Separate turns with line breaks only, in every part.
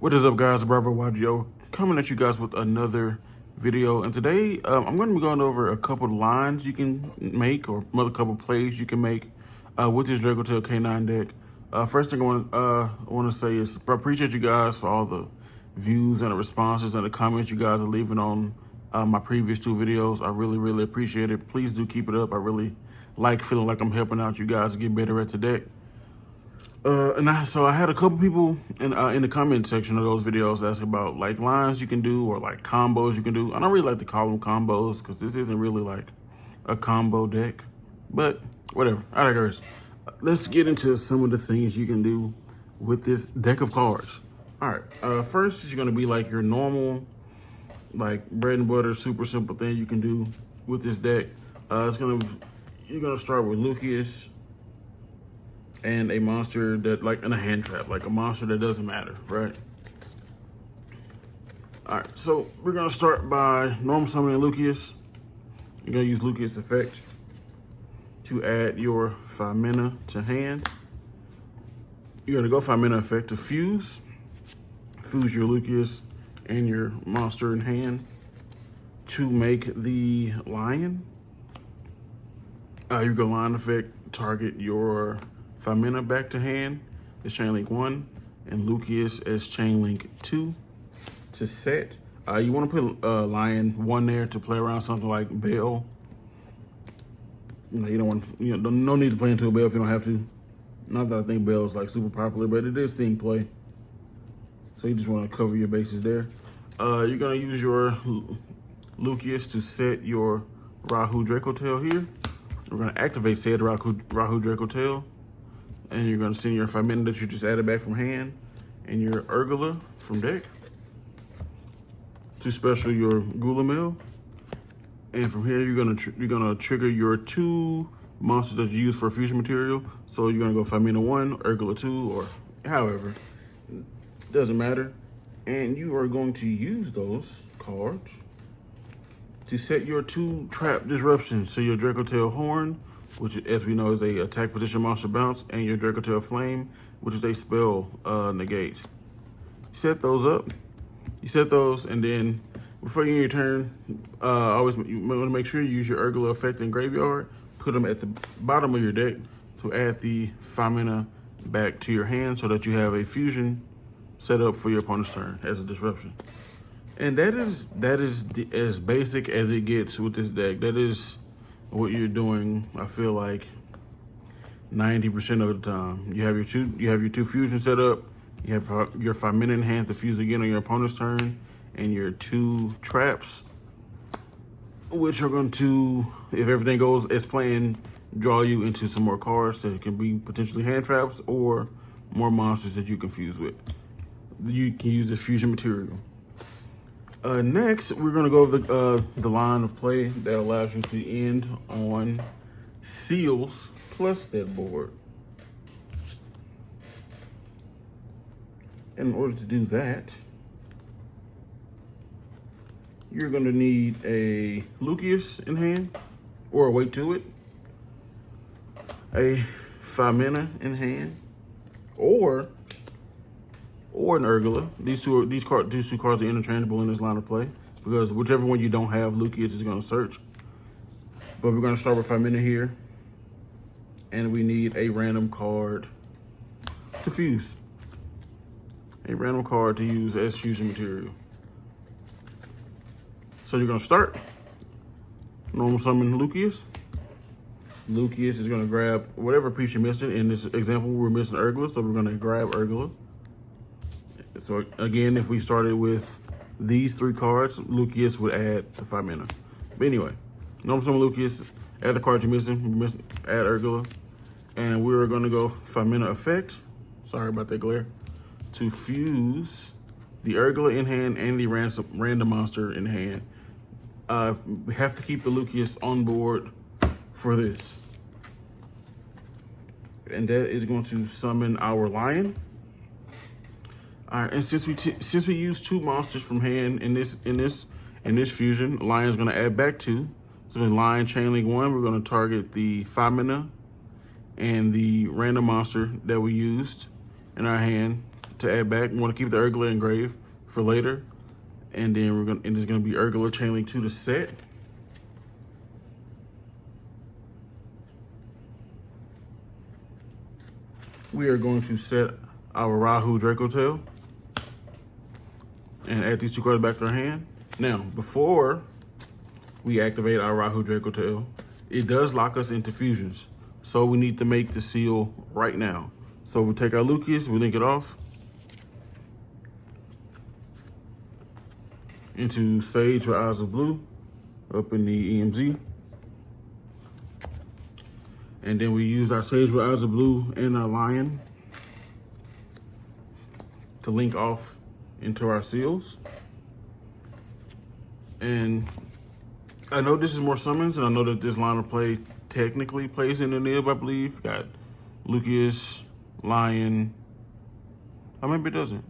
What is up, guys? Bravo YGO coming at you guys with another video. And today I'm going to be going over a couple of lines you can make, or another couple of plays you can make with this Dracotail K9 deck. First thing I want to say is I appreciate you guys for all the views and the responses and the comments you guys are leaving on my previous two videos. I really appreciate it. Please do keep it up. I really like feeling like I'm helping out you guys to get better at the deck. So I had a couple people in the comment section of those videos ask about like lines you can do or like combos you can do. I don't really like to call them combos because this isn't really like a combo deck, but whatever. I digress. Let's get into some of the things you can do with this deck of cards. All right. First is going to be like your normal, like bread and butter, super simple thing you can do with this deck. You're gonna start with Lucius and a monster that, like, in a hand trap, like a monster that doesn't matter, right? All right, so we're gonna start by normal summoning Lucius. You're gonna use Lucius effect to add your 5 mana to hand. You're gonna go 5 mana effect to fuse your Lucius and your monster in hand to make the lion. You go line effect, target your 5 mana back to hand is chain link 1 and Lucius as chain link 2 to set. You want to put lion 1 there to play around something like Bell. You don't want, no need to play into a Bell if you don't have to. Not that I think Bell is like super popular, but it is theme play. So you just want to cover your bases there. You're gonna use your Lucius to set your Rahu Dracotail here. We're gonna activate said Rahu Dracotail. And you're gonna send your 5 mana that you just added back from hand and your Urgula from deck to special your Gulamel. And from here, you're gonna trigger your 2 monsters that you use for fusion material. So you're gonna go 5 mana 1, Urgula 2, or however, doesn't matter. And you are going to use those cards to set your 2 trap disruptions. So your Dracotail Horn, which, as we know, is a attack position monster bounce, and your Dracotail Flame, which is a spell negate. Set those up. You set those, and then before you end your turn, you want to make sure you use your Urgula effect in graveyard. Put them at the bottom of your deck to add the 5 mana back to your hand, so that you have a fusion set up for your opponent's turn as a disruption. And that is as basic as it gets with this deck. That is what you're doing, I feel like 90% of the time. You have your two fusions set up. You have your 5 mana in hand to fuse again on your opponent's turn, and your 2 traps, which are going to, if everything goes as planned, draw you into some more cards that can be potentially hand traps or more monsters that you can fuse with. You can use this fusion material. Next, we're gonna go over the line of play that allows you to end on seals plus that board. In order to do that, you're gonna need a Lucius in hand, or a way to it, a 5 mana in hand, or an Urgula. These two cards are interchangeable in this line of play, because whichever one you don't have, Lucius is going to search. But we're going to start with 5 mana here, and we need a random card to fuse. A random card to use as fusion material. So you're going to start. Normal summon Lucius. Lucius is going to grab whatever piece you're missing. In this example, we're missing Urgula, so we're going to grab Urgula. So again, if we started with these 3 cards, Lucius would add the 5 mana. But anyway, normal summon Lucius, add the card you're missing, add Urgula. And we're gonna go 5 mana effect, sorry about that glare, to fuse the Urgula in hand and the random monster in hand. We have to keep the Lucius on board for this. And that is going to summon our lion. All right, and since we use 2 monsters from hand in this fusion, Lion's gonna add back 2. So in Lion chain link 1, we're gonna target the 5 mana and the random monster that we used in our hand to add back. We want to keep the Urgula engraved for later. And then it's gonna be Urgula Chain Link 2 to set. We are going to set our Rahu Dracotail and add these two cards back to our hand. Now, before we activate our Rahu Dracotail, it does lock us into fusions. So we need to make the seal right now. So we take our Lucius, we link it off into Sage with Eyes of Blue up in the EMZ. And then we use our Sage with Eyes of Blue and our Lion to link off into our seals. And I know this is more summons, and I know that this line of play technically plays in the nib, I believe. Got Lucius, Lion. Oh, maybe it doesn't.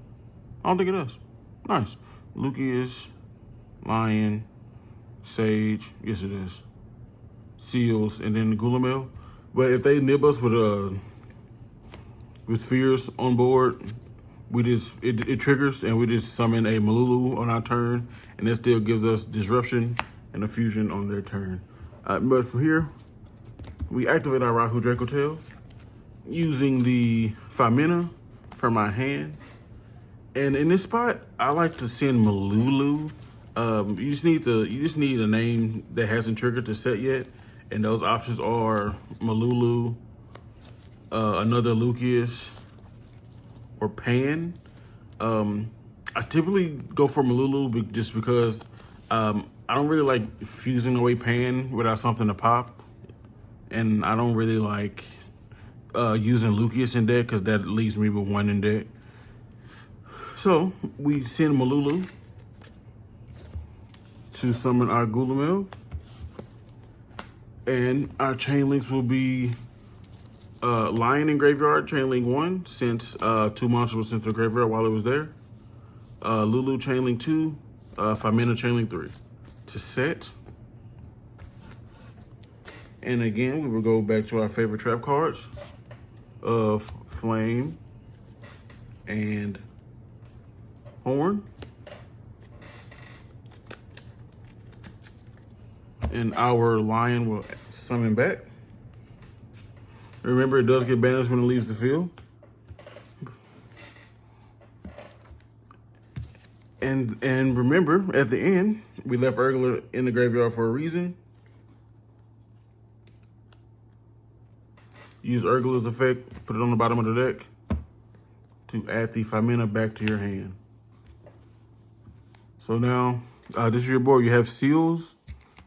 I don't think it does. Nice. Lucius, Lion, Sage. Yes, it is. Seals, and then the Gulamel. But if they nib us with Fears on board, it triggers, and we just summon a Malulu on our turn, and it still gives us disruption and a fusion on their turn. But from here, we activate our Rahu Dracotail using the 5 mana from my hand. And in this spot, I like to send Malulu. You just need a name that hasn't triggered to set yet, and those options are Malulu, another Lucius, or Pan. I typically go for Malulu just because I don't really like fusing away Pan without something to pop, and I don't really like using Lucius in deck because that leaves me with 1 in deck. So we send Malulu to summon our Gulamel, and our chain links will be Lion in graveyard, chain link 1, since 2 monsters were sent to the graveyard while it was there. Lulu chain link 2, 5 mana chain link 3 to set. And again, we will go back to our favorite trap cards of Flame and Horn. And our Lion will summon back. Remember, it does get banished when it leaves the field. And remember, at the end, we left Urgula in the graveyard for a reason. Use Urgula's effect, put it on the bottom of the deck to add the 5 mana back to your hand. So now, this is your board. You have seals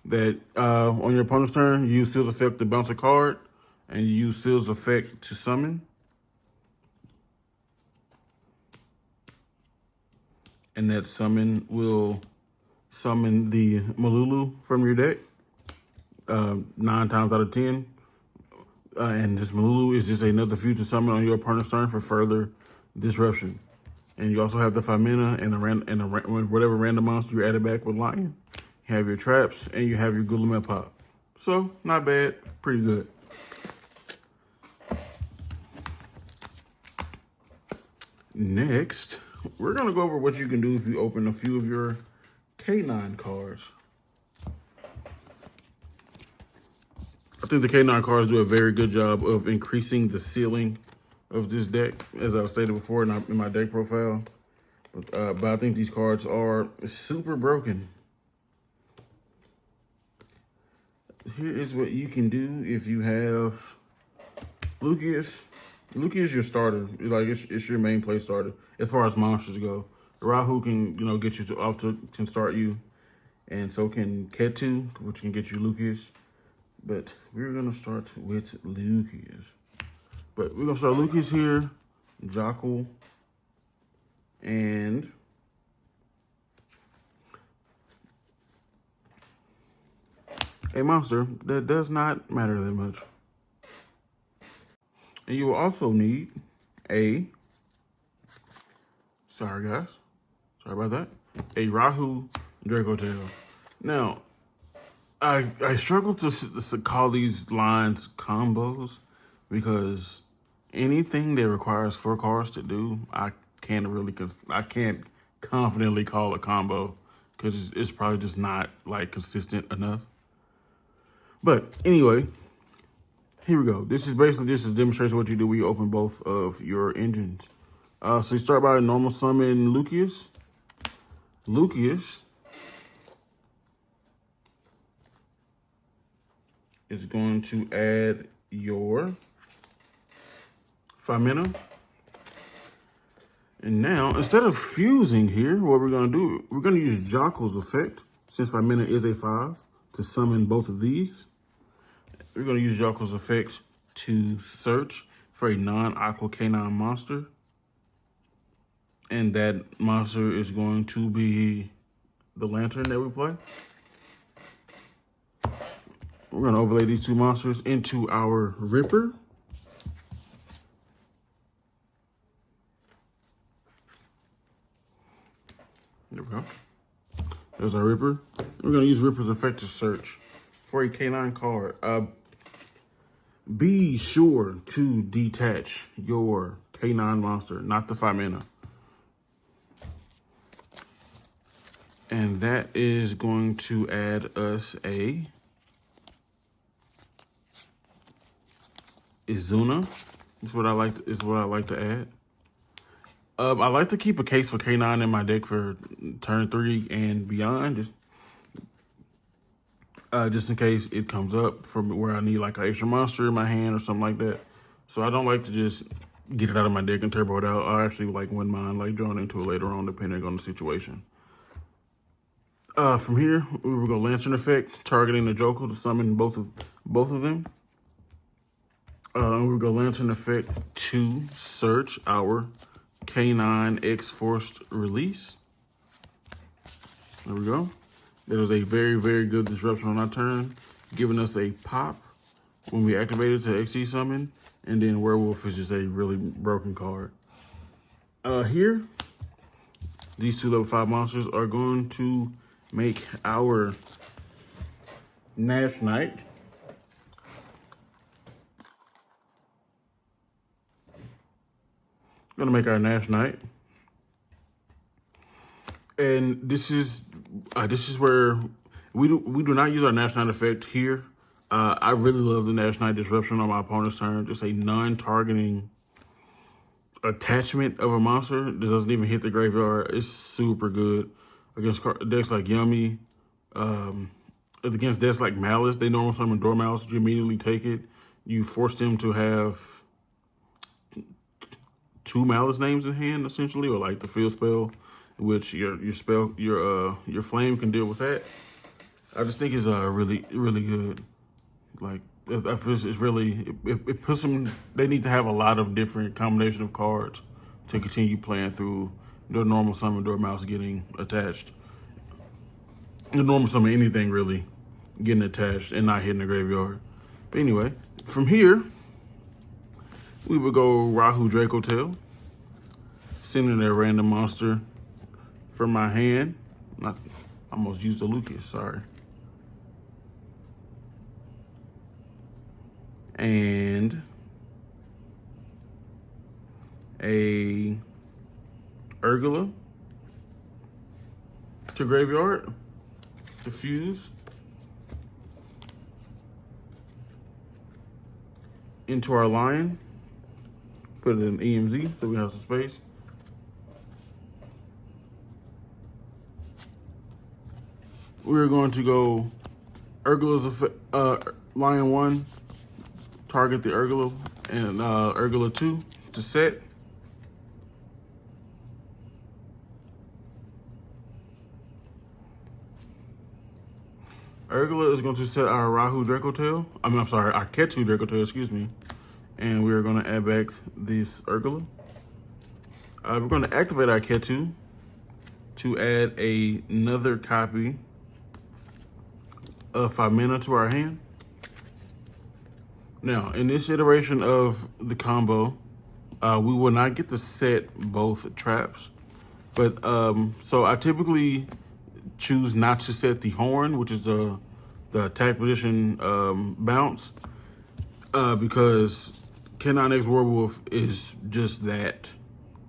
that on your opponent's turn, you use Seal's effect to bounce a card, and you use Seal's effect to summon. And that summon will summon the Malulu from your deck 9 times out of 10. And this Malulu is just another future summon on your opponent's turn for further disruption. And you also have the 5 mana and whatever random monster you added back with Lion. You have your traps and you have your Gulamel pop. So not bad, pretty good. Next, we're gonna go over what you can do if you open a few of your K9 cards. I think the K9 cards do a very good job of increasing the ceiling of this deck, as I've stated before in my deck profile. But I think these cards are super broken. Here is what you can do if you have Lucius. Lucius is your starter. Like it's your main play starter as far as monsters go. Rahu can get you can start you, and so can Ketu, which can get you Lucius. But we're gonna start with Lucius. But we're gonna start Lucius here, Jackal, and a monster that does not matter that much. And you will also need sorry guys, sorry about that, a Rahu Dracotail. Now, I struggle to call these lines combos because anything that requires 4 cards to do, I I can't confidently call a combo because it's probably just not like consistent enough. But anyway, here we go. This is basically just a demonstration of what you do when you open both of your engines. So you start by normal summon Lucius. Lucius is going to add your Famina. And now, instead of fusing here, what we're going to do, we're going to use Jocko's effect, since Famina is a 5, to summon both of these. We're going to use Jocko's effect to search for a non-aqua canine monster. And that monster is going to be the Lantern that we play. We're going to overlay these two monsters into our Ripper. There we go. There's our Ripper. We're going to use Ripper's effect to search for a canine card. Be sure to detach your canine monster, not the 5 mana. And that is going to add us a Izuna. Is what I like to add. I like to keep a case for K9 in my deck for turn 3 and beyond, just in case it comes up from where I need like an extra monster in my hand or something like that. So I don't like to just get it out of my deck and turbo it out. I actually like wouldn't mind like drawing into it later on, depending on the situation. From here, we will go Lantern effect, targeting the Joker to summon both of them. We'll go Lantern effect to search our K9 X Forced Release. There we go. That was a very, very good disruption on our turn, giving us a pop when we activate it to XC summon, and then Werewolf is just a really broken card. Here, these two level 5 monsters are going to make our Nash Knight. Gonna make our Nash Knight. And this is where we do not use our Nash Knight effect here. I really love the Nash Knight disruption on my opponent's turn. Just a non-targeting attachment of a monster that doesn't even hit the graveyard. It's super good against decks like Yummy. Against decks like Malice, they normal summon Dormouse. You immediately take it. You force them to have 2 Malice names in hand, essentially, or like the field spell, which your flame can deal with that. I just think it's really, really good. Like, it puts them, they need to have a lot of different combination of cards to continue playing through the normal summon Dormouse getting attached. The normal summon anything really getting attached and not hitting the graveyard. But anyway, from here, we would go Rahu Dracotail, sending a random monster from my hand. I almost used a Lucas, sorry. And a Urgula to graveyard, diffuse. Into our Lion, put it in EMZ so we have some space. We're going to go Urgula's Lion 1, target the Urgula, and Urgula 2 to set. Urgula is going to set our Rahu Dracotail. I'm sorry, our Ketu Dracotail, excuse me. And we're going to add back this Urgula. We're going to activate our Ketu to add another copy of Famina to our hand. Now, in this iteration of the combo, we will not get to set both traps. But, so I typically choose not to set the horn, which is the attack position bounce, because K9X Werewolf is just that.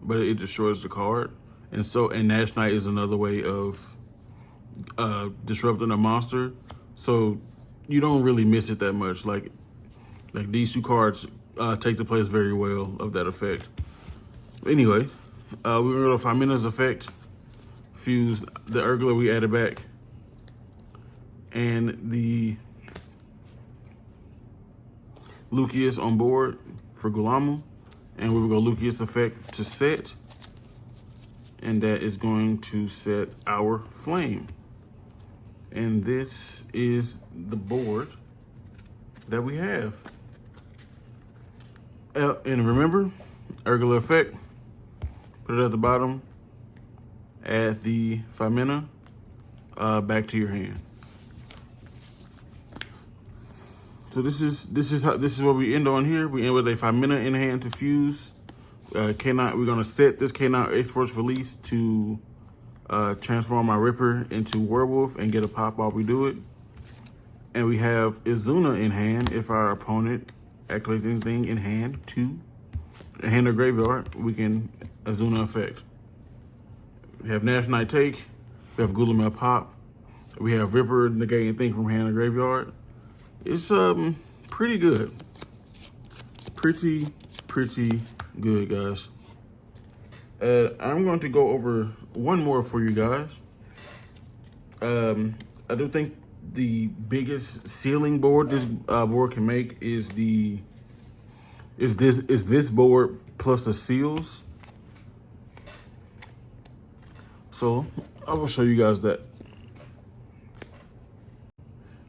but it destroys the card. And Nash Knight is another way of disrupting a monster. So you don't really miss it that much. Like these two cards take the place very well of that effect. Anyway, we're gonna go to 5 minutes effect, fuse the Urgula we added back, and the Lucius on board for Gulamu. And we will go Lucius effect to set, and that is going to set our flame. And this is the board that we have. And remember, Urgula effect, put it at the bottom, add the 5 mana back to your hand. So this is what we end on here. We end with a 5 mana in hand to fuse. We're gonna set this K9 X-Force release to transform our Ripper into Werewolf and get a pop while we do it. And we have Izuna in hand if our opponent activates anything in hand to hand or graveyard. We can Izuna effect. We have Nash Knight take. We have Gulamel pop. We have Ripper negating thing from hand or graveyard. It's pretty good. Pretty good, guys. I'm going to go over one more for you guys. I do think the biggest ceiling board this board can make is this board plus the seals. So I will show you guys that.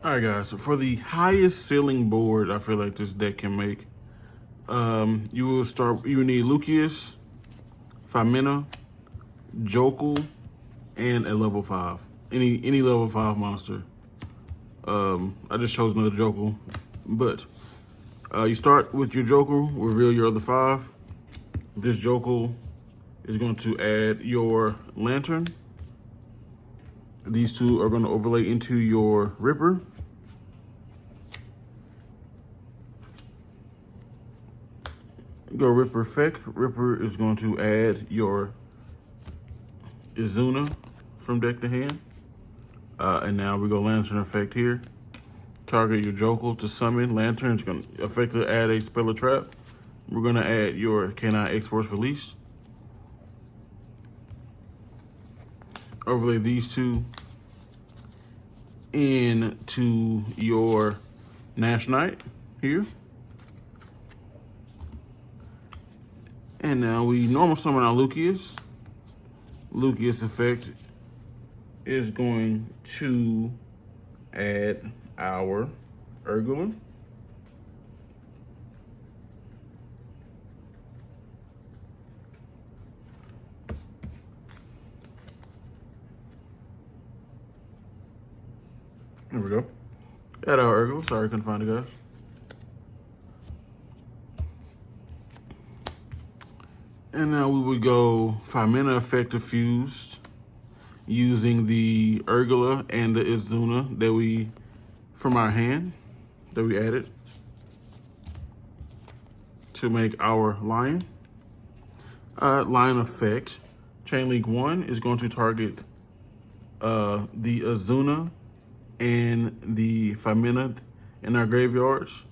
All right, guys. So for the highest ceiling board, I feel like this deck can make, you will need Lucius, 5 mana, Jokul, and a level 5. Any level 5 monster. I just chose another Jokul, but you start with your Jokul, reveal your other 5. This Jokul is going to add your Lantern. These two are going to overlay into your Ripper. Go Ripper effect. Ripper is going to add your Izuna from deck to hand. And now we go Lantern effect here. Target your Jokul to summon. Lantern is going to effectively add a spell or trap. We're going to add your K9 X-Force release. Overlay these two into your Nash Knight here. And now we normal summon our Lucius. Lucius effect is going to add our Urgula. There we go. Add our Urgula. Sorry, couldn't find it, guys. And now we would go 5 mana effective fused using the Urgula and the Izuna that we, from our hand, that we added to make our Lion. Lion effect. Chain Link 1 is going to target the Izuna and the 5 mana in our graveyards.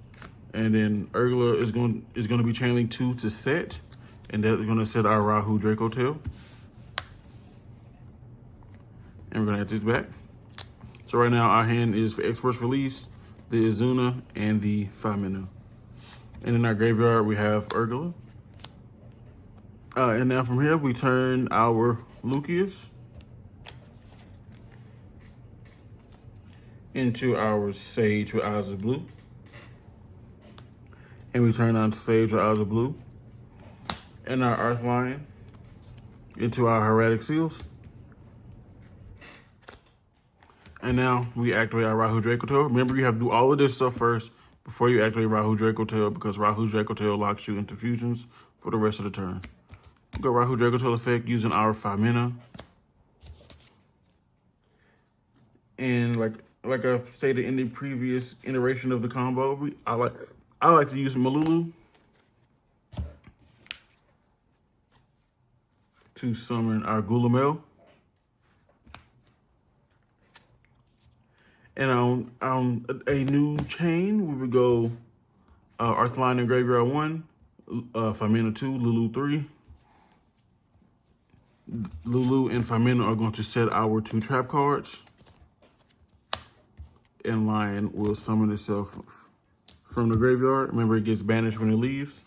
And then Urgula is going to be Chain Link 2 to set. And that's going to set our Rahu Dracotail. And we're going to add this back. So right now our hand is for X-Force release, the Izuna, and the 5 mana. And in our graveyard we have Urgula. And now from here we turn our Lucius into our Sage with Eyes of Blue. And we turn on Sage with Eyes of Blue. And our Earth Lion into our Heretic Seals. And now we activate our Rahu Dracotail. Remember, you have to do all of this stuff first before you activate Rahu Dracotail, because Rahu Dracotail locks you into fusions for the rest of the turn. Go Rahu Dracotail effect using our 5 mana. And like I stated in the previous iteration of the combo, I like to use Malulu. to summon our Gulamel. And on a new chain, we would go Earthline and Graveyard 1, Famina 2, Lulu 3. Lulu and Famina are going to set our 2 trap cards. And Lion will summon itself from the graveyard. Remember, it gets banished when it leaves.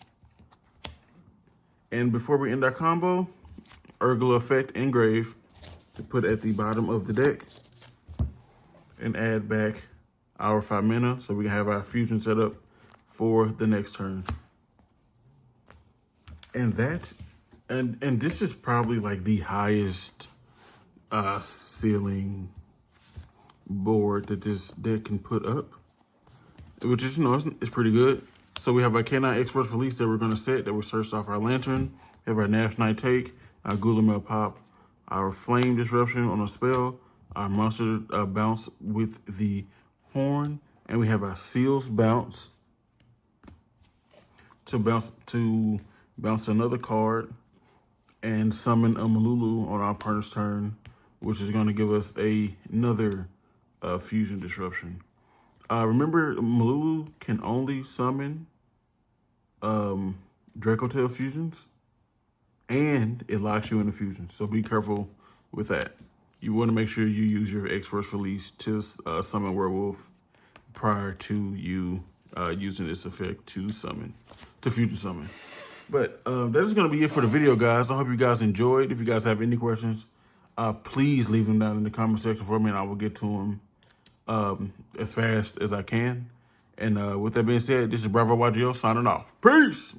And before we end our combo, Urgula Effect Engrave to put at the bottom of the deck. And add back our 5 mana so we can have our fusion set up for the next turn. And this is probably like the highest ceiling board that this deck can put up, which is, it's pretty good. So we have our K9 X-Force Release that we're going to set, that we searched off our Lantern. We have our Nash Knight Take, our Gulamel Pop, our Flame Disruption on a spell, our Monster Bounce with the Horn, and we have our Seals Bounce to bounce another card and summon a Malulu on our partner's turn, which is going to give us another Fusion Disruption. Remember, Malulu can only summon Dracotail fusions, and it locks you in a fusion, so be careful with that. You want to make sure you use your X-Force Release to summon Werewolf prior to you using this effect to fusion summon. But that is going to be it for the video, guys. I hope you guys enjoyed. If you guys have any questions, please leave them down in the comment section for me, and I will get to them as fast as I can. And with that being said, this is Bravo YGO signing off. Peace!